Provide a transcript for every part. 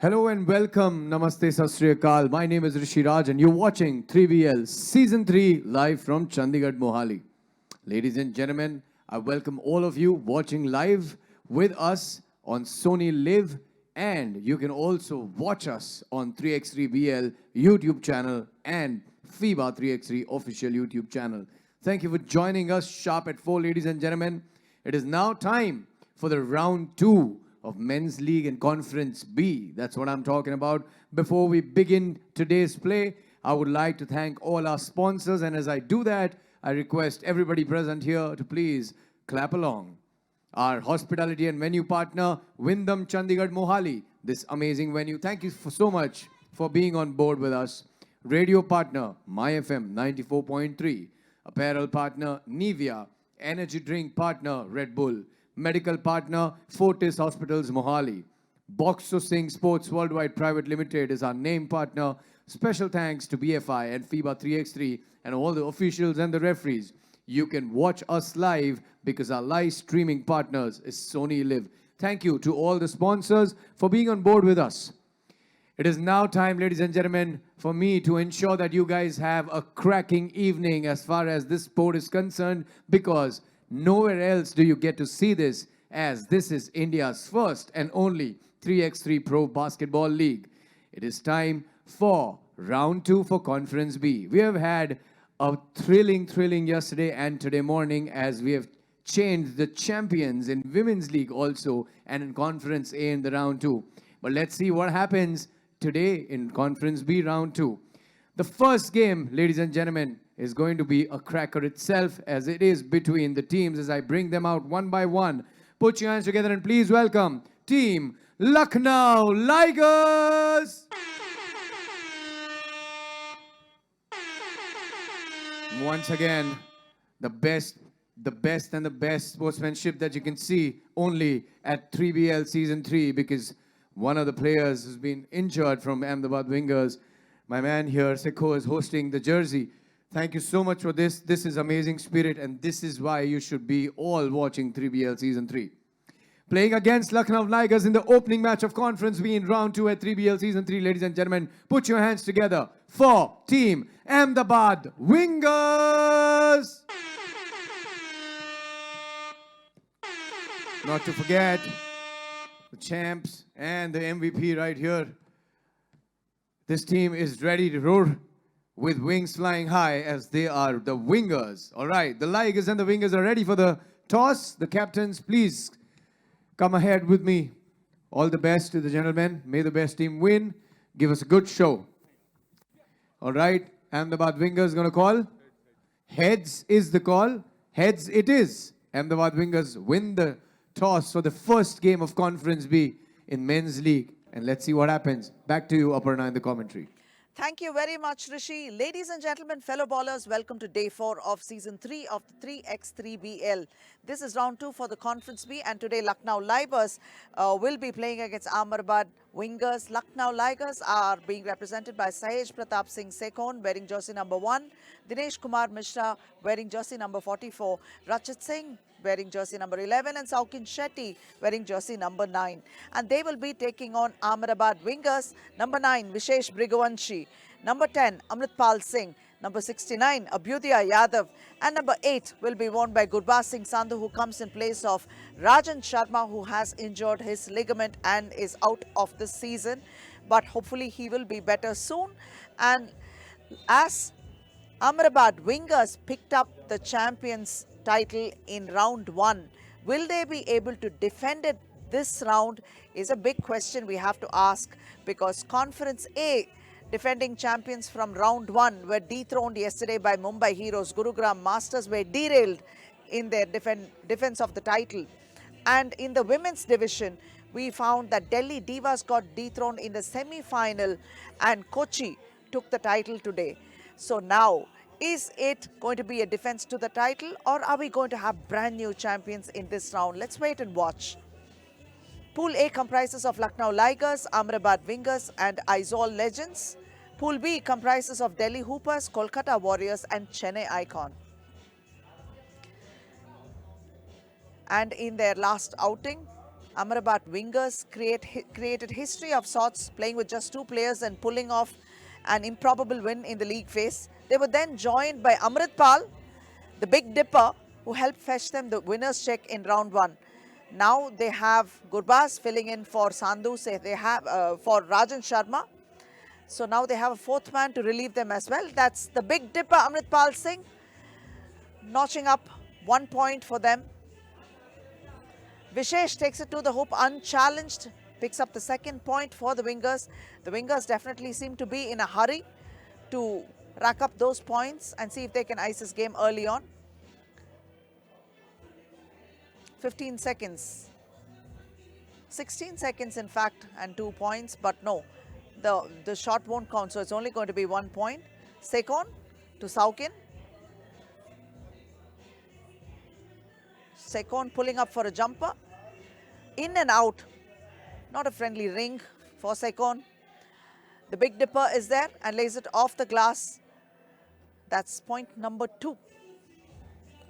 Hello and welcome. Namaste, Sat Sri Akal. My name is Rishi Raj and you're watching 3BL Season 3 live from Chandigarh Mohali. Ladies and gentlemen, I welcome all of you watching live with us on Sony Live, and you can also watch us on 3x3BL YouTube channel and FIBA 3x3 official YouTube channel. Thank you for joining us sharp at 4, ladies and gentlemen. It is now time for the round 2 of Men's League and Conference B. That's what I'm talking about. Before we begin today's play, I would like to thank all our sponsors, and as I do that, I request everybody present here to please clap along. Our hospitality and venue partner, Wyndham Chandigarh Mohali, this amazing venue. Thank you so much for being on board with us. Radio partner, MyFM 94.3. Apparel partner, Nivea. Energy drink partner, Red Bull. Medical partner, Fortis Hospitals Mohali. Boxo Singh Sports Worldwide Private Limited is our name partner. Special thanks to BFI and FIBA 3x3 and all the officials and the referees. You can watch us live because our live streaming partners is Sony Live. Thank you to all the sponsors for being on board with us. It is now time, ladies and gentlemen, for me to ensure that you guys have a cracking evening as far as this sport is concerned, because nowhere else do you get to see this, as this is India's first and only 3x3 Pro Basketball League. It is time for round 2 for Conference B. We have had a thrilling yesterday and today morning, as we have changed the champions in Women's League also and in Conference A in the round 2. But let's see what happens today in Conference B round 2. The first game, ladies and gentlemen, is going to be a cracker itself, as it is between the teams as I bring them out one by one. Put your hands together and please welcome Team Lucknow Ligers. Once again, the best and the best sportsmanship that you can see only at 3BL Season 3, because one of the players has been injured from Ahmedabad Wingers. My man here, Sekho, is hosting the jersey. Thank you so much for this. This is amazing spirit, and this is why you should be all watching 3BL Season 3. Playing against Lucknow Ligers in the opening match of Conference B in round 2 at 3BL Season 3, ladies and gentlemen, put your hands together for Team Ahmedabad Wingers. Not to forget the champs and the MVP right here. This team is ready to roar with wings flying high, as they are the Wingers. All right, the Ligers and the Wingers are ready for the toss. The captains, please come ahead with me. All the best to the gentlemen. May the best team win. Give us a good show. All right, Ahmedabad Wingers going to call. Heads is the call. Heads it is. Ahmedabad Wingers win the toss for the first game of Conference B in Men's League. And let's see what happens. Back to you, Aparna, in the commentary. Thank you very much, Rishi. Ladies and gentlemen, fellow ballers, welcome to Day 4 of Season 3 of the 3x3BL. This is round 2 for the Conference B, and today Lucknow Ligers will be playing against Ahmedabad Wingers. Lucknow Ligers are being represented by Sahej Pratap Singh Sekhon, wearing jersey number 1, Dinesh Kumar Mishra, wearing jersey number 44, Rachit Singh, wearing jersey number 11, and Saukin Shetty, wearing jersey number 9. And they will be taking on Ahmedabad Wingers, number 9, Vishesh Brigavanshi, number 10, Amritpal Singh, number 69, Abhyudaya Yadav, and number 8 will be worn by Gurbaz Singh Sandhu, who comes in place of Rajan Sharma, who has injured his ligament and is out of this season. But hopefully he will be better soon. And as Ahmedabad Wingers picked up the champions title in round 1, will they be able to defend it this round is a big question we have to ask, because Conference A defending champions from round 1 were dethroned yesterday by Mumbai Heroes. Gurugram Masters were derailed in their defense of the title. And in the women's division, we found that Delhi Divas got dethroned in the semi-final and Kochi took the title today. So now, is it going to be a defense to the title, or are we going to have brand new champions in this round? Let's wait and watch. Pool A comprises of Lucknow Ligers, Ahmedabad Wingers and Aizawl Legends. Pool B comprises of Delhi Hoopers, Kolkata Warriors and Chennai Icon. And in their last outing, Ahmedabad wingers created history of sorts, playing with just 2 players and pulling off an improbable win in the league phase. They were then joined by Amritpal, the Big Dipper, who helped fetch them the winner's check in round 1. Now they have Gurbaz filling in for Sandhu, they have for Rajan Sharma. So now they have a 4th man to relieve them as well. That's the Big Dipper, Amritpal Singh, notching up 1 point for them. Vishesh takes it to the hoop unchallenged, picks up the 2nd point for the wingers. The wingers definitely seem to be in a hurry to rack up those points and see if they can ice this game early on. 15 seconds. 16 seconds in fact, and 2 points, but no, the shot won't count, so it's only going to be 1 point. Sekon to Saukin. Sekon pulling up for a jumper. In and out. Not a friendly ring for Sekon. The Big Dipper is there and lays it off the glass. That's point number 2.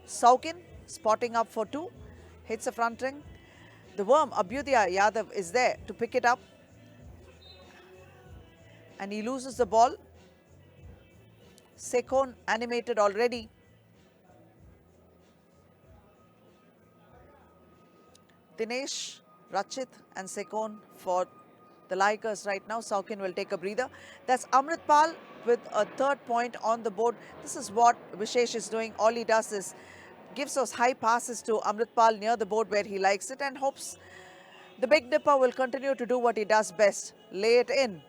Saukin spotting up for 2. Hits a front ring. The worm, Abhyudaya Yadav, is there to pick it up. And he loses the ball. Sekon animated already. Dinesh, Rachit and Sekon for the Ligers right now. Saukin will take a breather. That's Amritpal with a 3rd point on the board. This is what Vishesh is doing. All he does is gives those high passes to Amritpal near the board where he likes it and hopes the Big Dipper will continue to do what he does best. Lay it in.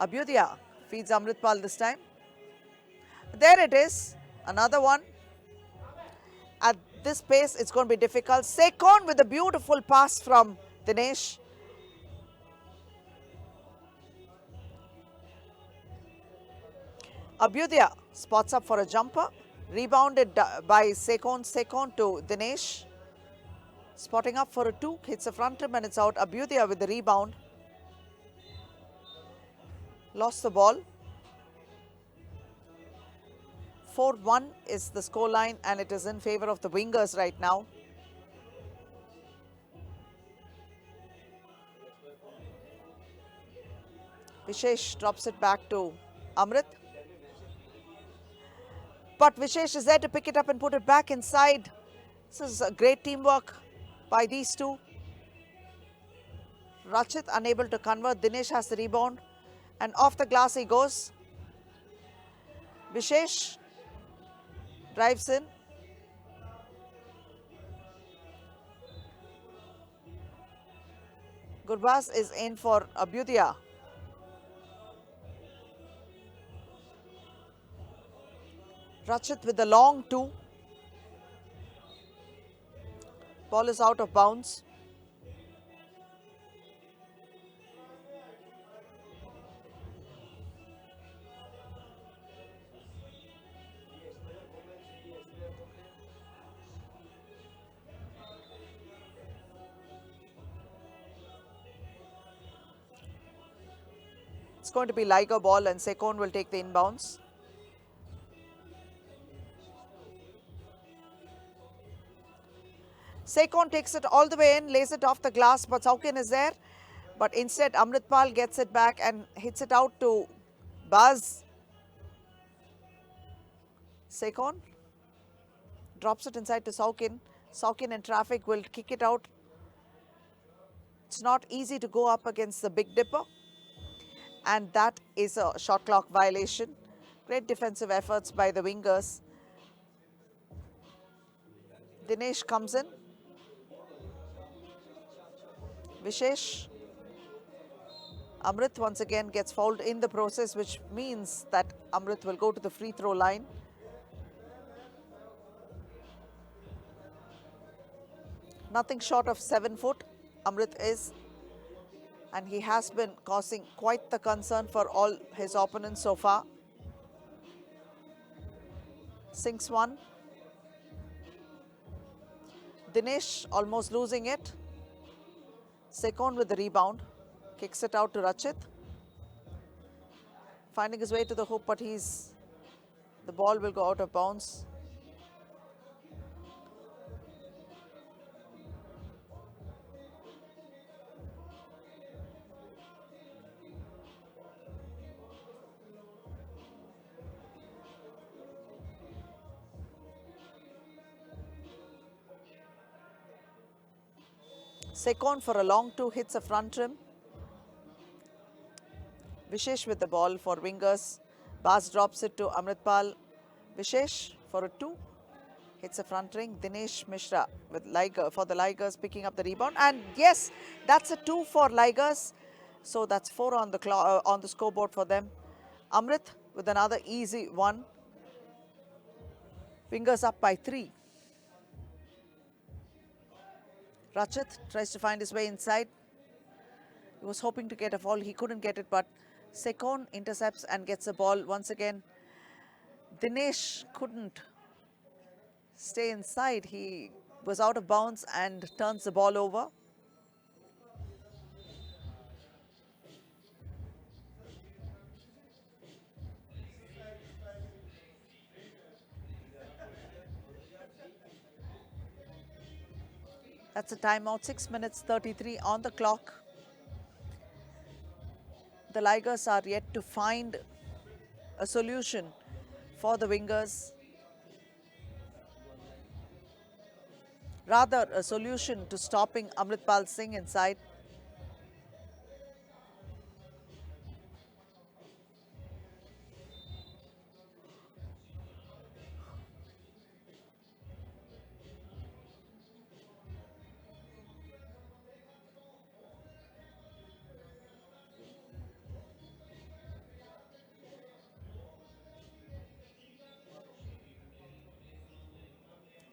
Abhyudaya feeds Amritpal this time. There it is. Another one. At this pace, it's going to be difficult. Sekon with a beautiful pass from Dinesh. Abhyudaya spots up for a jumper. Rebounded by Sekon. Sekon to Dinesh. Spotting up for a 2. Hits the front rim and it's out. Abhyudaya with the rebound. Lost the ball. 4-1 is the scoreline and it is in favor of the wingers right now. Vishesh drops it back to Amrit. But Vishesh is there to pick it up and put it back inside. This is a great teamwork by these two. Rachit unable to convert. Dinesh has the rebound. And off the glass he goes. Vishesh drives in. Gurbaz is in for Abhyudaya. Rachit with the long 2. Ball is out of bounds. It's going to be Liger ball and Sekon will take the inbounds. Sekon takes it all the way in, lays it off the glass, but Saukin is there. But instead, Amritpal gets it back and hits it out to Baz. Sekon drops it inside to Saukin. Saukin in traffic will kick it out. It's not easy to go up against the Big Dipper. And that is a shot clock violation. Great defensive efforts by the wingers. Dinesh comes in. Vishesh. Amrit once again gets fouled in the process, which means that Amrit will go to the free throw line. Nothing short of 7 foot, Amrit is. And he has been causing quite the concern for all his opponents so far. Sinks one. Dinesh almost losing it. Sekon with the rebound. Kicks it out to Rachit. Finding his way to the hoop, but the ball will go out of bounds. Sekon for a long two, hits a front rim. Vishesh with the ball for wingers. Bas drops it to Amritpal. Vishesh for a two, hits a front ring. Dinesh Mishra with for the Ligers picking up the rebound. And yes, that's a two for Ligers. So that's four on the scoreboard for them. Amrit with another easy one. Wingers up by three. Rachit tries to find his way inside. He was hoping to get a foul. He couldn't get it, but Sekon intercepts and gets the ball once again. Dinesh couldn't stay inside. He was out of bounds and turns the ball over. That's a timeout. 6 minutes 33 on the clock. The Ligers are yet to find a solution for the wingers. Rather, a solution to stopping Amritpal Singh inside.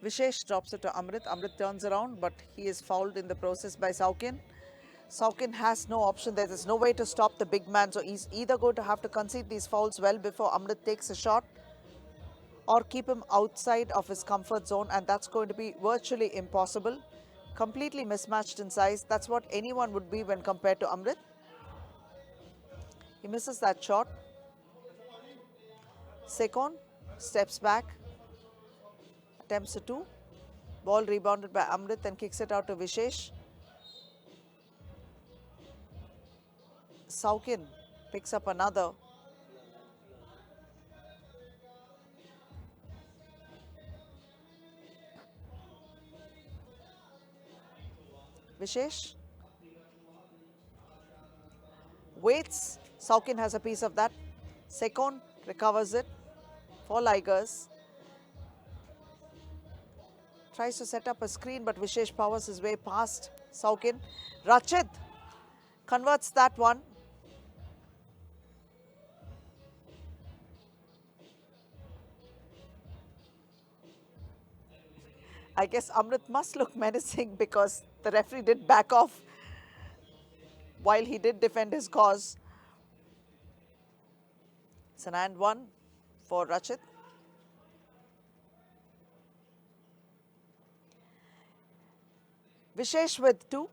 Vishesh drops it to Amrit. Amrit turns around, but he is fouled in the process by Saukin. Saukin has no option there. There's no way to stop the big man. So he's either going to have to concede these fouls well before Amrit takes a shot, or keep him outside of his comfort zone, and that's going to be virtually impossible. Completely mismatched in size. That's what anyone would be when compared to Amrit. He misses that shot. Sekon steps back, attempts a two. Ball rebounded by Amrit and kicks it out to Vishesh. Saukin picks up another. Vishesh waits. Saukin has a piece of that. Sekon recovers it for Ligers. Tries to set up a screen, but Vishesh powers his way past Saukin. Rachit converts that one. I guess Amrit must look menacing because the referee did back off while he did defend his cause. It's an and one for Rachit. Vishesh with two.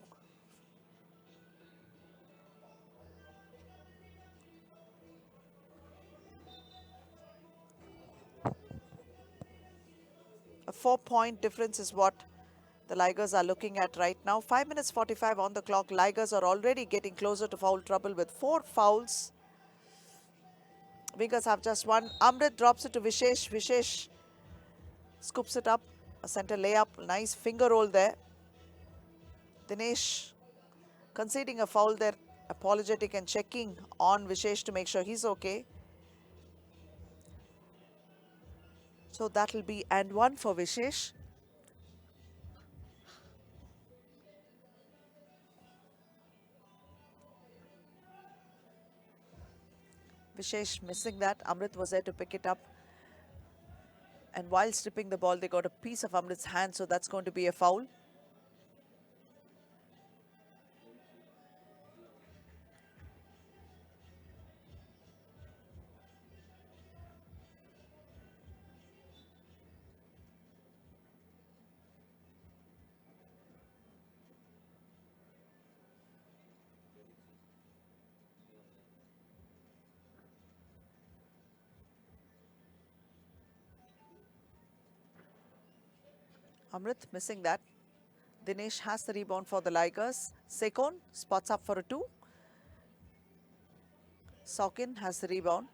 A 4-point difference is what the Ligers are looking at right now. 5 minutes 45 on the clock. Ligers are already getting closer to foul trouble with 4 fouls. Wingers have just one. Amrit drops it to Vishesh. Vishesh scoops it up. A center layup. Nice finger roll there. Dinesh conceding a foul there. Apologetic and checking on Vishesh to make sure he's okay. So that will be and one for Vishesh. Vishesh missing that. Amrit was there to pick it up. And while stripping the ball, they got a piece of Amrit's hand, so that's going to be a foul. Amrit missing that. Dinesh has the rebound for the Ligers. Sekon spots up for a two. Saukin has the rebound.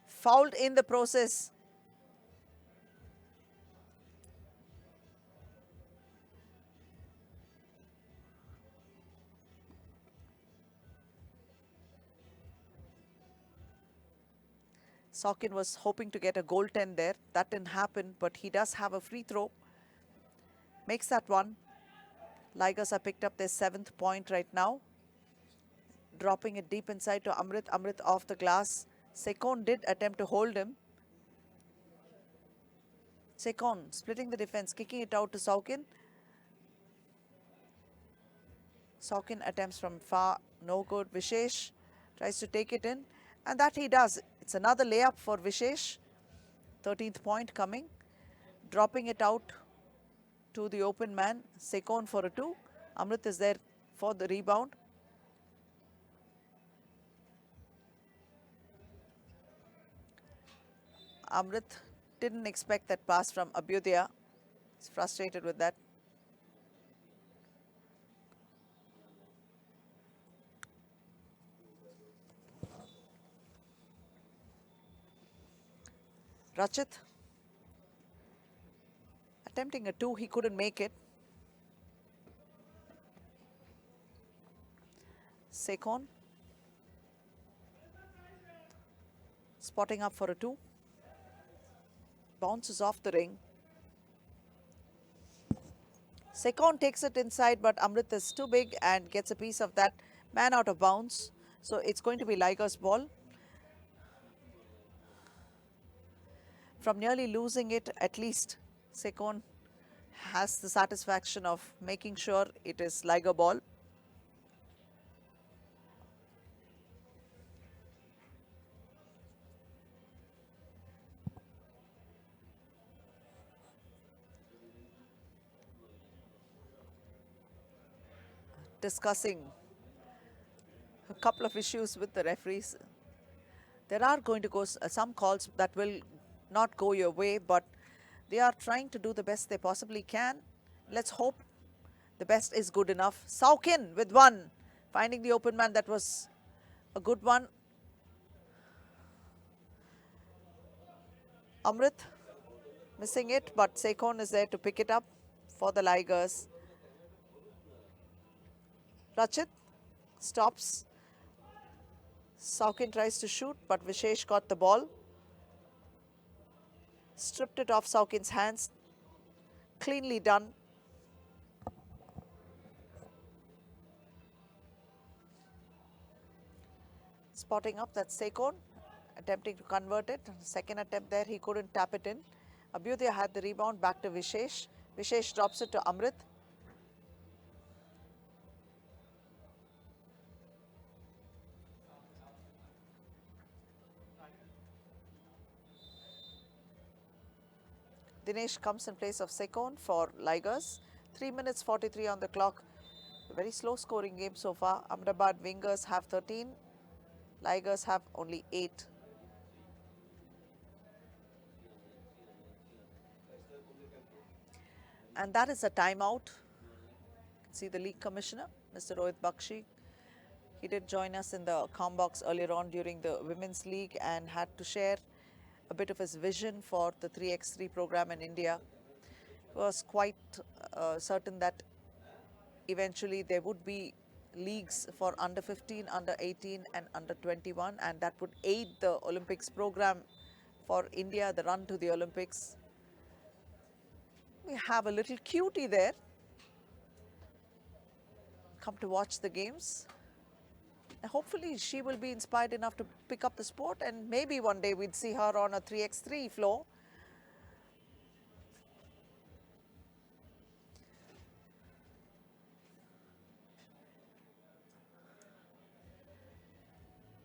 Fouled in the process. Saukin was hoping to get a goaltend there. That didn't happen, but he does have a free throw. Makes that one. Ligers have picked up their 7th point right now. Dropping it deep inside to Amrit. Amrit off the glass. Sekon did attempt to hold him. Sekon splitting the defense, kicking it out to Saukin. Saukin attempts from far, no good. Vishesh tries to take it in, and that he does. It's another layup for Vishesh. 13th point coming. Dropping it out to the open man. Sekon for a 2. Amrit is there for the rebound. Amrit didn't expect that pass from Abhyudaya. He's frustrated with that. Rachit attempting a 2, he couldn't make it. Sekon spotting up for a 2. Bounces off the ring. Sekon takes it inside, but Amrit is too big and gets a piece of that. Man out of bounds. So it's going to be Ligers' ball. From nearly losing it, at least Sekon has the satisfaction of making sure it is Liger ball. Discussing a couple of issues with the referees. There are going to go some calls that will not go your way, but they are trying to do the best they possibly can. Let's hope the best is good enough. Saukin with 1, finding the open man. That was a good one. Amrit missing it, but Sekon is there to pick it up for the Ligers. Rachit stops. Saukin tries to shoot, but Vishesh got the ball. Stripped it off Saukin's hands. Cleanly done. Spotting up, that's Sekon. Attempting to convert it. Second attempt there, he couldn't tap it in. Abhyudaya had the rebound, back to Vishesh. Vishesh drops it to Amrit. Dinesh comes in place of Sekon for Ligers. 3 minutes 43 on the clock. A very slow scoring game so far. Ahmedabad wingers have 13. Ligers have only 8. And that is a timeout. You can see the league commissioner, Mr. Rohit Bakshi. He did join us in the comm box earlier on during the Women's League and had to share a bit of his vision for the 3x3 program in India. He was quite certain that eventually there would be leagues for under 15, under 18 and under 21, and that would aid the Olympics program for India, the run to the Olympics. We have a little cutie there. Come to watch the games. And hopefully she will be inspired enough to pick up the sport, and maybe one day we'd see her on a 3x3 floor.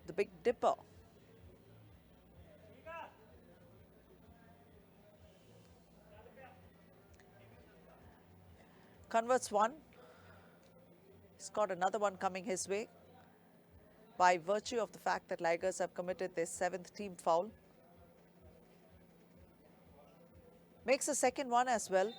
The Big Dipper. Converts 1. He's got another one coming his way by virtue of the fact that Ligers have committed their 7th team foul. Makes a second one as well.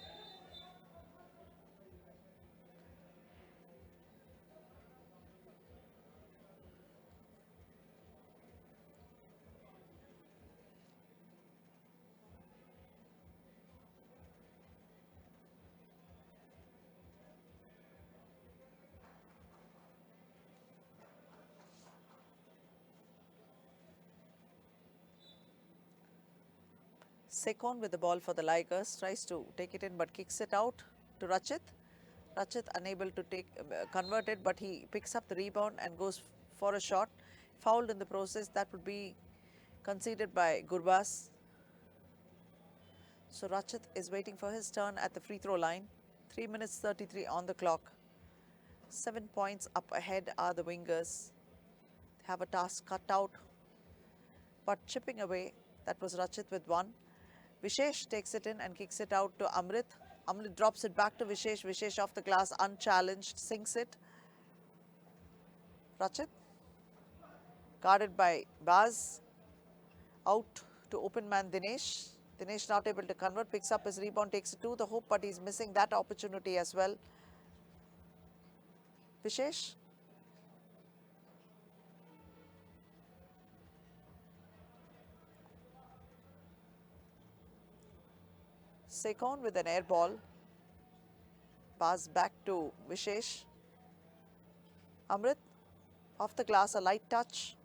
Sekon with the ball for the Ligers, tries to take it in but kicks it out to Rachit. Rachit unable to convert it, but he picks up the rebound and goes for a shot. Fouled in the process, that would be conceded by Gurbaz. So Rachit is waiting for his turn at the free throw line. 3 minutes 33 on the clock. 7 points up ahead are the wingers. They have a task cut out, but chipping away. That was Rachit with one. Vishesh takes it in and kicks it out to Amrit. Amrit drops it back to Vishesh. Vishesh off the glass, unchallenged, sinks it. Rachit, guarded by Baz. Out to open man Dinesh. Dinesh not able to convert, picks up his rebound, takes it to the hoop, but he's missing that opportunity as well. Vishesh. Sekon with an air ball. Pass back to Vishesh. Amrit off the glass, a light touch.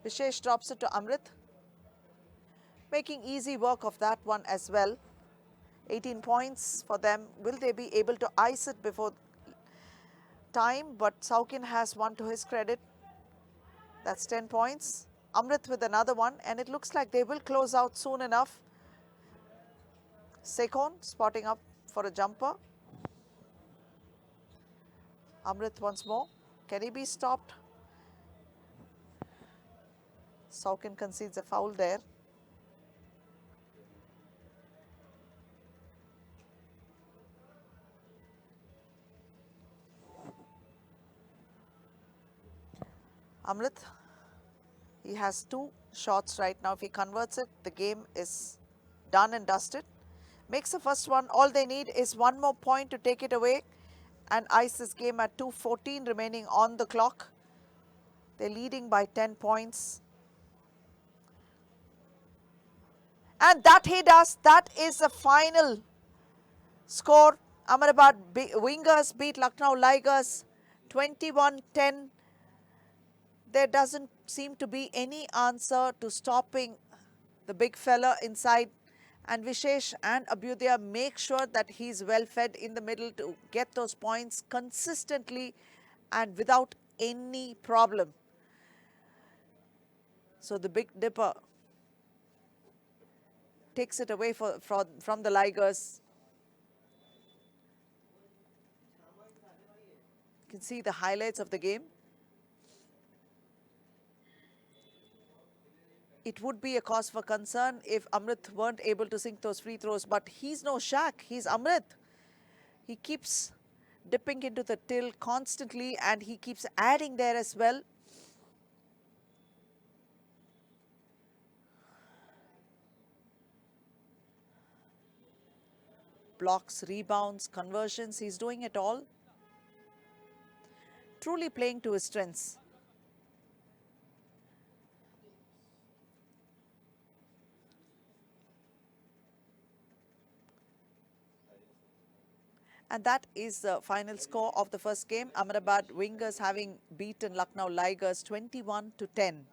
Vishesh drops it to Amrit, making easy work of that one as well. 18 points for them. Will they be able to ice it before time? But Saukin has one to his credit. That's 10 points. Amrit with another one, and it looks like they will close out soon enough. Sekon spotting up for a jumper. Amrit once more. Can he be stopped? Saukin concedes a foul there. Amrit, he has 2 shots right now. If he converts it, the game is done and dusted. Makes the first one. All they need is one more point to take it away and ice this game at 2:14 remaining on the clock. They're leading by 10 points. And that he does. That is the final score. Ahmedabad Wingers beat Lucknow Ligers 21-10. There doesn't seem to be any answer to stopping the big fella inside. And Vishesh and Abhyudaya make sure that he's well fed in the middle to get those points consistently and without any problem. So the Big Dipper takes it away from the Ligers. You can see the highlights of the game. It would be a cause for concern if Amrit weren't able to sink those free throws, but he's no Shaq, he's Amrit. He keeps dipping into the till constantly and he keeps adding there as well. Blocks, rebounds, conversions, he's doing it all. Truly playing to his strengths. And that is the final score of the first game. Ahmedabad Wingers having beaten Lucknow Ligers 21-10.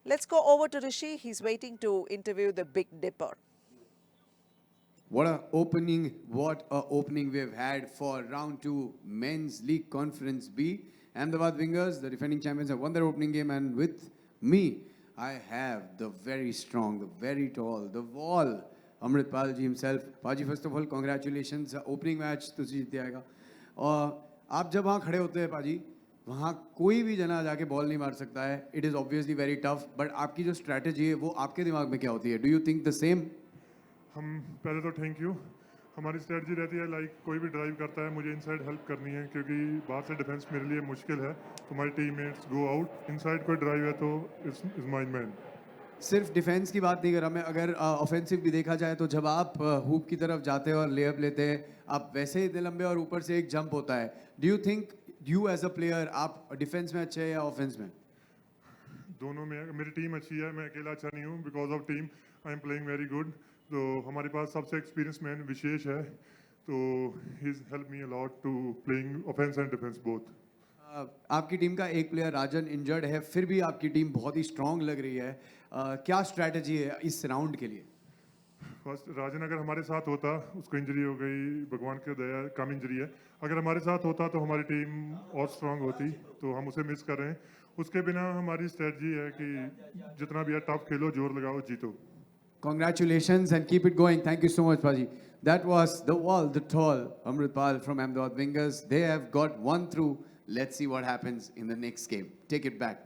Let's go over to Rishi. He's waiting to interview the Big Dipper. What a opening we've had for round 2 Men's League Conference B. Ahmedabad Wingers, the defending champions, have won their opening game, and with me, I have the very strong, the very tall, the wall, Amrit Palji himself. Paji, first of all, congratulations. Opening match तो जीत आएगा. और आप जब वहाँ खड़े होते हैं पाजी, वहाँ कोई भी जना जाके बॉल नहीं मार सकता है. It is obviously very tough, but आपकी जो strategy है वो आपके दिमाग में क्या होती है? Do you think the same? हम पहले तो थैंक यू. हमारी स्ट्रेटजी रहती है लाइक कोई भी ड्राइव करता है मुझे इनसाइड हेल्प करनी है क्योंकि बाहर से डिफेंस मेरे लिए मुश्किल है. तो हमारे टीममेट्स गो आउट, इनसाइड कोई ड्राइव है तो इज माय मैन. सिर्फ डिफेंस की बात नहीं कर रहा मैं, अगर ऑफेंसिव भी देखा जाए तो जब आप हुप की तरफ जाते हो और लेअप लेते हैं, आप वैसे ही इतने लंबे और ऊपर से एक जंप होता है. Do you think you as a player आप डिफेंस में अच्छे हैं या ऑफेंस में? दोनों में मेरी टीम अच्छी है, मैं अकेला अच्छा नहीं हूँ. Because of team I am playing very good. तो हमारे पास सबसे एक्सपीरियंस मैन विशेष है, तो he is help me a lot to playing offence and defence both. आपकी टीम का एक प्लेयर राजन इंजर्ड है, फिर भी आपकी टीम बहुत ही स्ट्रांग लग रही है. क्या स्ट्रैटेजी है इस राउंड के लिए? फर्स्ट राजन अगर हमारे साथ होता, उसको इंजरी हो गई, भगवान की दया कम इंजरी है. अगर हमारे साथ होता तो हमारी टीम और स्ट्रांग होती, तो हम उसे मिस कर रहे हैं. उसके बिना हमारी स्ट्रेटजी है कि जितना भी है टफ खेलो, जोर लगाओ, जीतो. Congratulations and keep it going. Thank you so much, Paji. That was the wall, the tall Amritpal from Ahmedabad Wingers. They have got one through. Let's see what happens in the next game. Take it back.